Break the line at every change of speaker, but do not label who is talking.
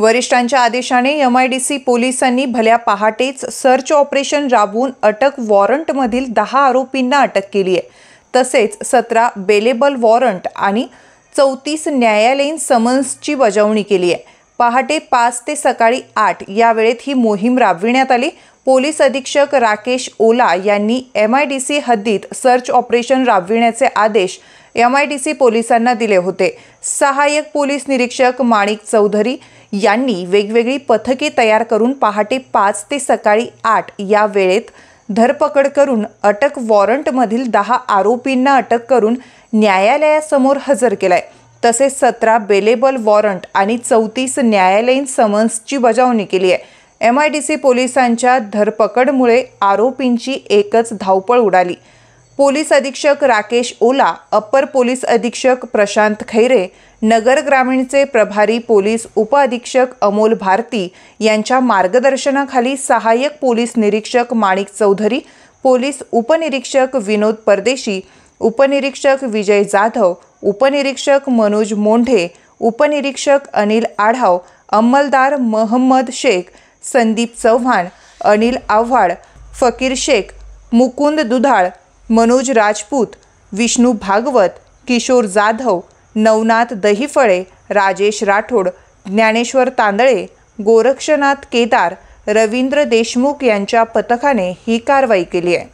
वरिष्ठांच्या आदेशाने MIDC पोलिसांनी भल्या पहाटेच सर्च ऑपरेशन राबवून अटक वॉरंटमधील 10 आरोपींना अटक केली आहे। तसेच 17 बेलेबल वॉरंट आणि 34 न्यायालयीन समन्सची बजावणी केली आहे। पहाटे 5 ते सकाळी 8 या वेळेत ही मोहीम राबविण्यात आली। पोलीस अधीक्षक राकेश ओला यांनी MIDC हद्दीत सर्च ऑपरेशन राबविण्याचे आदेश MIDC पोलिसांना दिले होते। सहाय्यक पोलीस निरीक्षक माणिक चौधरी यांनी वेगवेगळी पथके तयार करून पहाटे 5 ते सकाळी 8 या वेळेत धरपकड करून अटक वॉरंटमधील 10 आरोपींना अटक करून न्यायालयासमोर हजर केलाय। तसेच 17 बेलेबल वॉरंट आणि 34 न्यायालयीन समन्सची बजावणी केली आहे। MIDC पोलिसांच्या धरपकडमुळे आरोपींची एकच धावपळ उडाली। पोलीस अधीक्षक राकेश ओला, अप्पर पोलीस अधीक्षक प्रशांत खैरे, नगर ग्रामीणचे प्रभारी पोलीस उपअधीक्षक अमोल भारती यांच्या मार्गदर्शनाखाली सहाय्यक पोलीस निरीक्षक माणिक चौधरी, पोलीस उपनिरीक्षक विनोद परदेशी, उपनिरीक्षक विजय जाधव, उपनिरीक्षक मनोज मोंढे, उपनिरीक्षक अनिल आढाव, अंमलदार मोहम्मद शेख, संदीप चव्हाण, अनिल आव्हाड, फकीर शेख, मुकुंद दुधाळ, मनोज राजपूत, विष्णू भागवत, किशोर जाधव, नवनाथ दहिफळे, राजेश राठोड, ज्ञानेश्वर तांदळे, गोरक्षनाथ केदार, रवींद्र देशमुख यांच्या पथकाने ही कारवाई केली आहे।